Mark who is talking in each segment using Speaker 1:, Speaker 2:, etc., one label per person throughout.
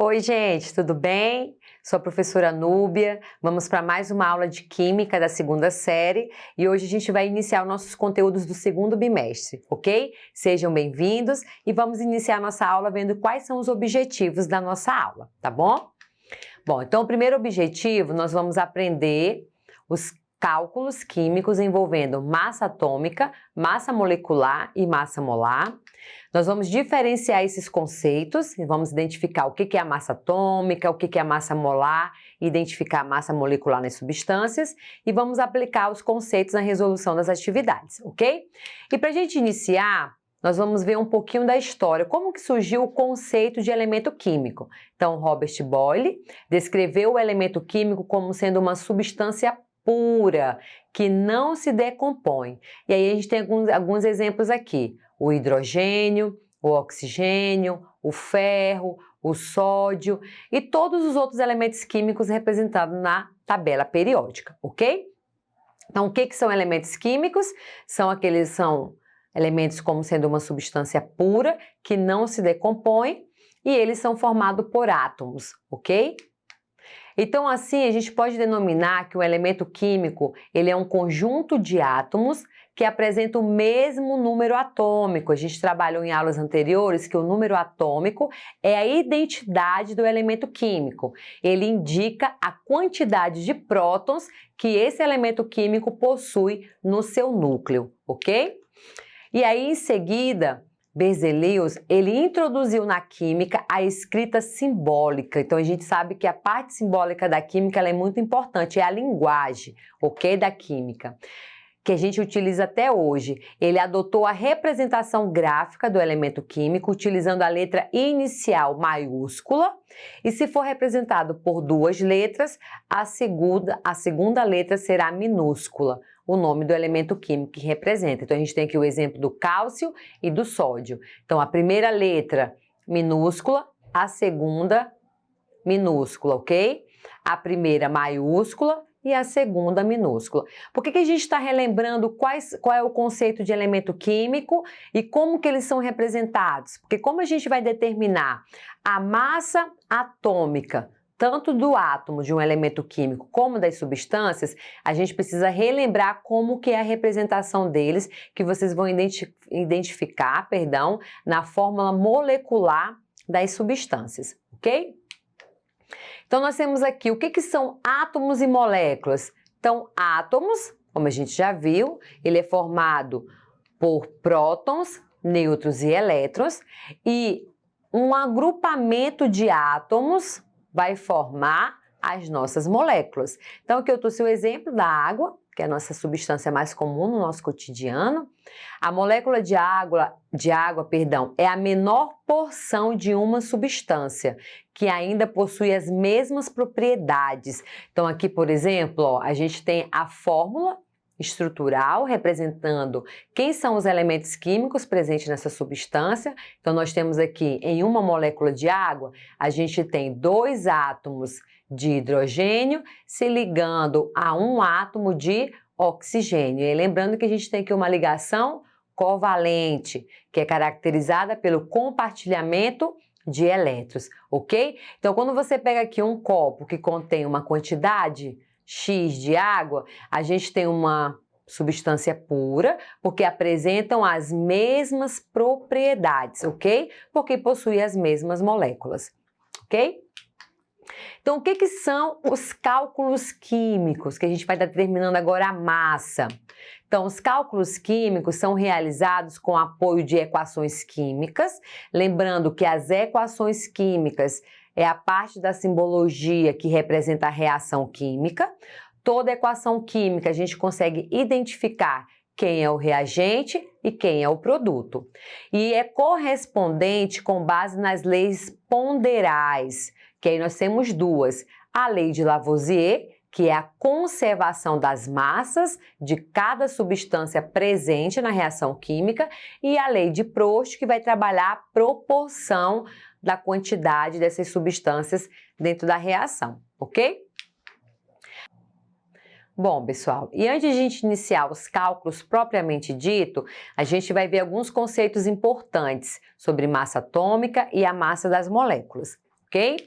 Speaker 1: Oi, gente, tudo bem? Sou a professora Núbia, vamos para mais uma aula de Química da segunda série e hoje a gente vai iniciar os nossos conteúdos do segundo bimestre, ok? Sejam bem-vindos e vamos iniciar nossa aula vendo quais são os objetivos da nossa aula, tá bom? Bom, então o primeiro objetivo nós vamos aprender os cálculos químicos envolvendo massa atômica, massa molecular e massa molar. Nós vamos diferenciar esses conceitos e vamos identificar o que é a massa atômica, o que é a massa molar, identificar a massa molecular nas substâncias e vamos aplicar os conceitos na resolução das atividades, ok? E para a gente iniciar, nós vamos ver um pouquinho da história, como que surgiu o conceito de elemento químico. Então, Robert Boyle descreveu o elemento químico como sendo uma substância pura, que não se decompõe. E aí a gente tem alguns exemplos aqui. O hidrogênio, o oxigênio, o ferro, o sódio e todos os outros elementos químicos representados na tabela periódica, ok? Então, o que são elementos químicos? São elementos como sendo uma substância pura, que não se decompõe, e eles são formados por átomos, ok? Então, assim, a gente pode denominar que o elemento químico, ele é um conjunto de átomos que apresenta o mesmo número atômico. A gente trabalhou em aulas anteriores que o número atômico é a identidade do elemento químico. Ele indica a quantidade de prótons que esse elemento químico possui no seu núcleo, ok? E aí, em seguida, Berzelius, ele introduziu na química a escrita simbólica. Então, a gente sabe que a parte simbólica da química ela é muito importante, é a linguagem, ok, da química, que a gente utiliza até hoje. Ele adotou a representação gráfica do elemento químico, utilizando a letra inicial maiúscula, e se for representado por duas letras, a segunda letra será minúscula, o nome do elemento químico que representa. Então, a gente tem aqui o exemplo do cálcio e do sódio. Então, a primeira letra minúscula, a segunda minúscula, ok? A primeira maiúscula e a segunda minúscula. Por que a gente está relembrando qual é o conceito de elemento químico e como que eles são representados? Porque como a gente vai determinar a massa atômica, tanto do átomo de um elemento químico como das substâncias, a gente precisa relembrar como que é a representação deles, que vocês vão identificar, na fórmula molecular das substâncias, ok? Então, nós temos aqui o que são átomos e moléculas. Então, átomos, como a gente já viu, ele é formado por prótons, nêutrons e elétrons, e um agrupamento de átomos vai formar as nossas moléculas. Então, aqui eu trouxe o exemplo da água, que é a nossa substância mais comum no nosso cotidiano. A molécula de água, é a menor porção de uma substância, que ainda possui as mesmas propriedades. Então, aqui, por exemplo, ó, a gente tem a fórmula estrutural representando quem são os elementos químicos presentes nessa substância. Então, nós temos aqui, em uma molécula de água, a gente tem 2 átomos de hidrogênio se ligando a um átomo de oxigênio. E lembrando que a gente tem aqui uma ligação covalente, que é caracterizada pelo compartilhamento de elétrons, ok? Então, quando você pega aqui um copo que contém uma quantidade X de água, a gente tem uma substância pura, porque apresentam as mesmas propriedades, ok? Porque possui as mesmas moléculas, ok? Então, o que são os cálculos químicos? Que a gente vai estar determinando agora a massa. Então, os cálculos químicos são realizados com apoio de equações químicas, lembrando que as equações químicas é a parte da simbologia que representa a reação química. Toda equação química a gente consegue identificar quem é o reagente e quem é o produto. E é correspondente com base nas leis ponderais, que aí nós temos duas. A lei de Lavoisier, que é a conservação das massas de cada substância presente na reação química, e a lei de Proust, que vai trabalhar a proporção da quantidade dessas substâncias dentro da reação, ok? Bom, pessoal, e antes de a gente iniciar os cálculos propriamente dito, a gente vai ver alguns conceitos importantes sobre massa atômica e a massa das moléculas, ok?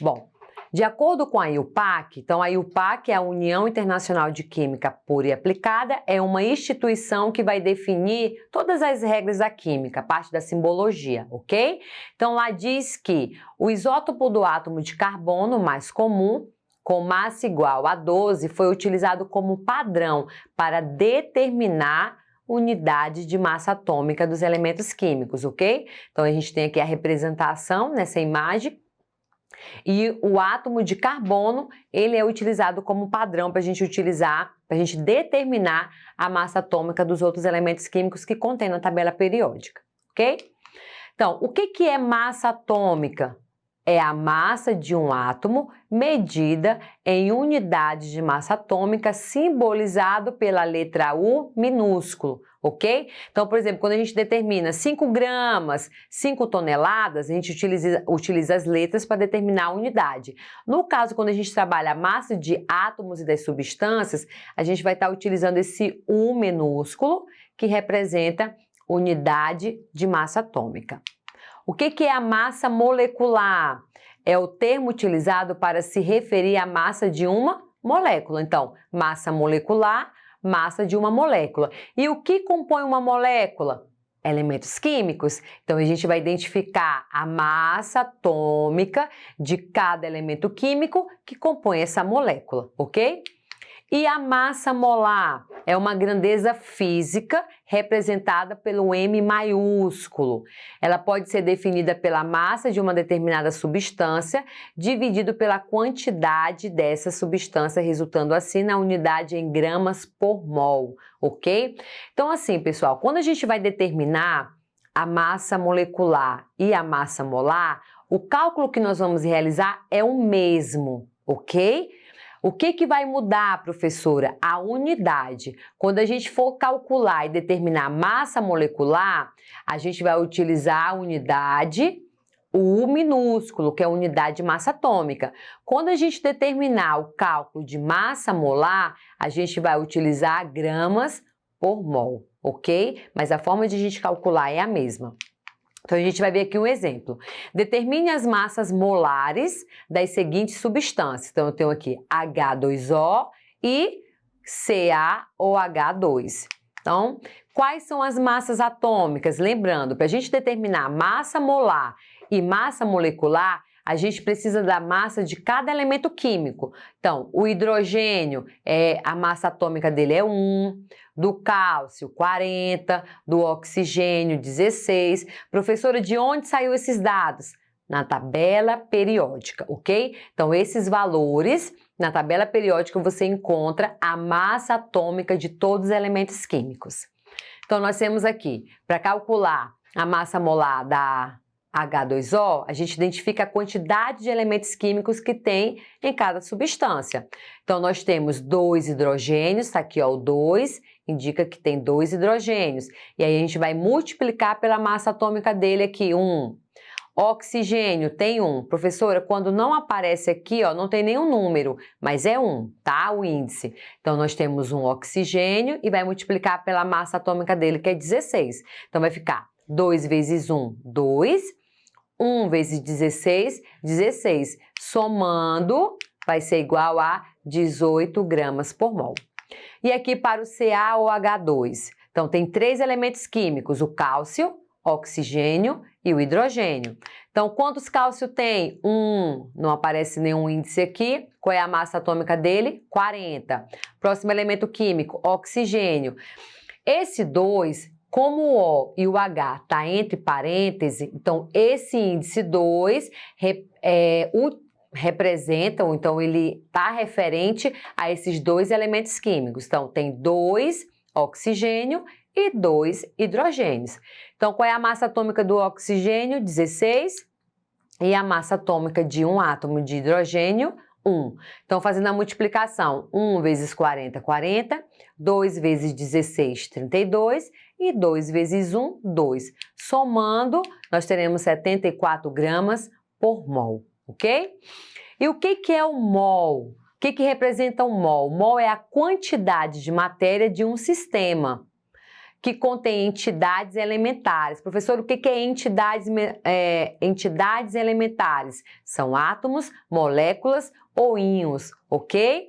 Speaker 1: Bom, de acordo com a IUPAC, então a IUPAC é a União Internacional de Química Pura e Aplicada, é uma instituição que vai definir todas as regras da química, parte da simbologia, ok? Então lá diz que o isótopo do átomo de carbono mais comum, com massa igual a 12, foi utilizado como padrão para determinar unidade de massa atômica dos elementos químicos, ok? Então a gente tem aqui a representação nessa imagem. E o átomo de carbono, ele é utilizado como padrão para a gente utilizar, para a gente determinar a massa atômica dos outros elementos químicos que contém na tabela periódica, ok? Então, o que é massa atômica? É a massa de um átomo medida em unidades de massa atômica simbolizado pela letra U minúsculo, ok? Então, por exemplo, quando a gente determina 5 gramas, 5 toneladas, a gente utiliza as letras para determinar a unidade. No caso, quando a gente trabalha a massa de átomos e das substâncias, a gente vai estar utilizando esse U minúsculo, que representa unidade de massa atômica. O que é a massa molecular? É o termo utilizado para se referir à massa de uma molécula. Então, massa molecular, massa de uma molécula. E o que compõe uma molécula? Elementos químicos. Então, a gente vai identificar a massa atômica de cada elemento químico que compõe essa molécula, ok? E a massa molar é uma grandeza física representada pelo M maiúsculo. Ela pode ser definida pela massa de uma determinada substância, dividido pela quantidade dessa substância, resultando assim na unidade em gramas por mol, ok? Então assim, pessoal, quando a gente vai determinar a massa molecular e a massa molar, o cálculo que nós vamos realizar é o mesmo, ok? O que vai mudar, professora? A unidade. Quando a gente for calcular e determinar a massa molecular, a gente vai utilizar a unidade U minúsculo, que é a unidade de massa atômica. Quando a gente determinar o cálculo de massa molar, a gente vai utilizar gramas por mol, ok? Mas a forma de a gente calcular é a mesma. Então, a gente vai ver aqui um exemplo. Determine as massas molares das seguintes substâncias. Então, eu tenho aqui H2O e CaOH2. Então, quais são as massas atômicas? Lembrando, para a gente determinar massa molar e massa molecular, a gente precisa da massa de cada elemento químico. Então, o hidrogênio, a massa atômica dele é 1, do cálcio 40, do oxigênio 16. Professora, de onde saiu esses dados? Na tabela periódica, ok? Então, esses valores, na tabela periódica você encontra a massa atômica de todos os elementos químicos. Então, nós temos aqui, para calcular a massa molar da H2O, a gente identifica a quantidade de elementos químicos que tem em cada substância. Então, nós temos 2 hidrogênios, está aqui ó, o 2, indica que tem 2 hidrogênios. E aí a gente vai multiplicar pela massa atômica dele aqui, 1. Oxigênio tem 1. Professora, quando não aparece aqui, ó, não tem nenhum número, mas é 1, tá? O índice. Então, nós temos um oxigênio e vai multiplicar pela massa atômica dele, que é 16. Então, vai ficar 2 vezes 1, 2. 1 vezes 16, 16. Somando, vai ser igual a 18 gramas por mol. E aqui para o CaOH2. Então, tem 3 elementos químicos, o cálcio, oxigênio e o hidrogênio. Então, quantos cálcio tem? 1. Não aparece nenhum índice aqui. Qual é a massa atômica dele? 40. Próximo elemento químico, oxigênio. Esse 2... Como o O e o H está entre parênteses, então esse índice 2 representa, ou então ele está referente a esses 2 elementos químicos. Então, tem 2 oxigênio e 2 hidrogênios. Então, qual é a massa atômica do oxigênio? 16. E a massa atômica de um átomo de hidrogênio? 1. Então, fazendo a multiplicação, 1 vezes 40, 40. 2 vezes 16, 32. E 2 vezes 1, 2. Somando, nós teremos 74 gramas por mol, ok? E o que é o mol? O que representa um mol? Mol é a quantidade de matéria de um sistema. O que contém entidades elementares. Professor, o que é entidades elementares? São átomos, moléculas ou íons, ok?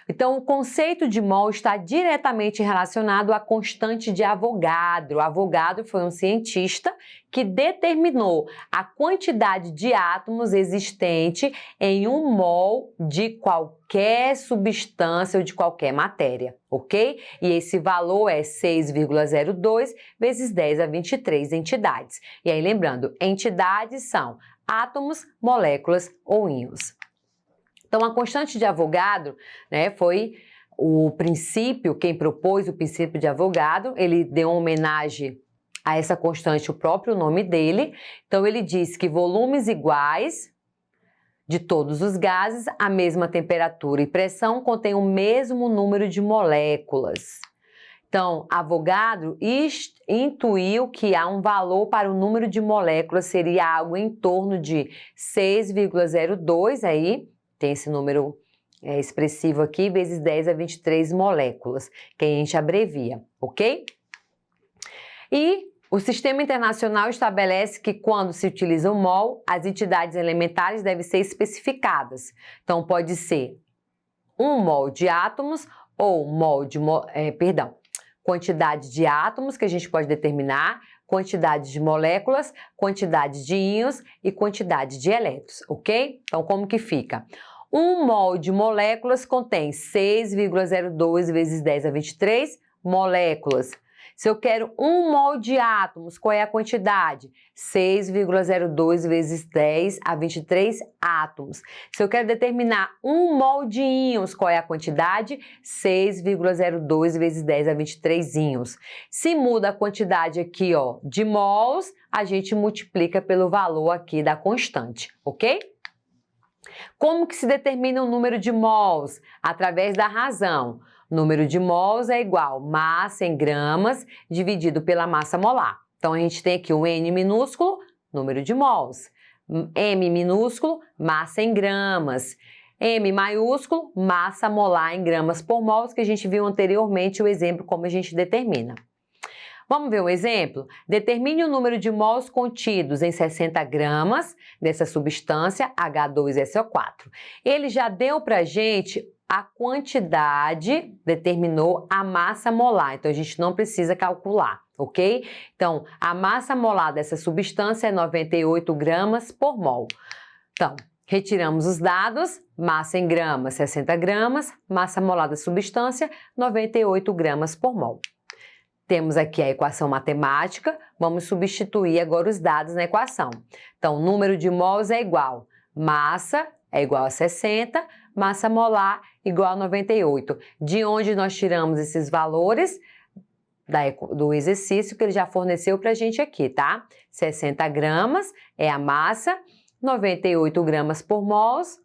Speaker 1: Então, o conceito de mol está diretamente relacionado à constante de Avogadro. Avogadro foi um cientista que determinou a quantidade de átomos existente em um mol de qualquer substância ou de qualquer matéria, ok? E esse valor é 6,02 vezes 10 a 23 entidades. E aí, lembrando, entidades são átomos, moléculas ou íons. Então, a constante de Avogadro, né, foi o princípio, quem propôs o princípio de Avogadro, ele deu uma homenagem a essa constante, o próprio nome dele. Então, ele diz que volumes iguais de todos os gases, a mesma temperatura e pressão, contém o mesmo número de moléculas. Então, Avogadro intuiu que há um valor para o número de moléculas, seria algo em torno de 6,02 aí, tem esse número expressivo aqui, vezes 10 a 23 moléculas, que a gente abrevia, ok? E o Sistema Internacional estabelece que quando se utiliza o mol, as entidades elementares devem ser especificadas. Então, pode ser 1 mol de átomos ou quantidade de átomos que a gente pode determinar, quantidade de moléculas, quantidade de íons e quantidade de elétrons, ok? Então, como que fica? 1 mol de moléculas contém 6,02 vezes 10 a 23 moléculas. Se eu quero 1 mol de átomos, qual é a quantidade? 6,02 vezes 10 a 23 átomos. Se eu quero determinar 1 mol de íons, qual é a quantidade? 6,02 vezes 10 a 23 íons. Se muda a quantidade aqui, ó, de mols, a gente multiplica pelo valor aqui da constante, ok? Como que se determina o número de mols? Através da razão. Número de mols é igual massa em gramas dividido pela massa molar. Então, a gente tem aqui o N minúsculo, número de mols. M minúsculo, massa em gramas. M maiúsculo, massa molar em gramas por mols, que a gente viu anteriormente o exemplo como a gente determina. Vamos ver um exemplo? Determine o número de mols contidos em 60 gramas dessa substância H2SO4. Ele já deu para a gente a quantidade, determinou a massa molar, então a gente não precisa calcular, ok? Então, a massa molar dessa substância é 98 gramas por mol. Então, retiramos os dados, massa em gramas, 60 gramas, massa molar da substância, 98 gramas por mol. Temos aqui a equação matemática, vamos substituir agora os dados na equação. Então, o número de mols é igual, massa é igual a 60, massa molar igual a 98. De onde nós tiramos esses valores? Do exercício que ele já forneceu para a gente aqui, tá? 60 gramas é a massa, 98 gramas por mols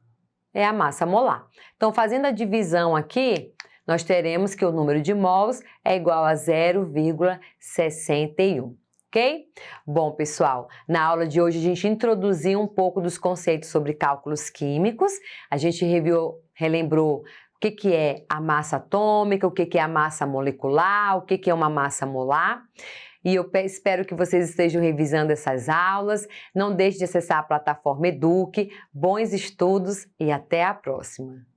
Speaker 1: é a massa molar. Então, fazendo a divisão aqui, nós teremos que o número de mols é igual a 0,61, ok? Bom, pessoal, na aula de hoje a gente introduziu um pouco dos conceitos sobre cálculos químicos, a gente relembrou o que é a massa atômica, o que é a massa molecular, o que é uma massa molar. E eu espero que vocês estejam revisando essas aulas. Não deixe de acessar a plataforma Eduque. Bons estudos e até a próxima!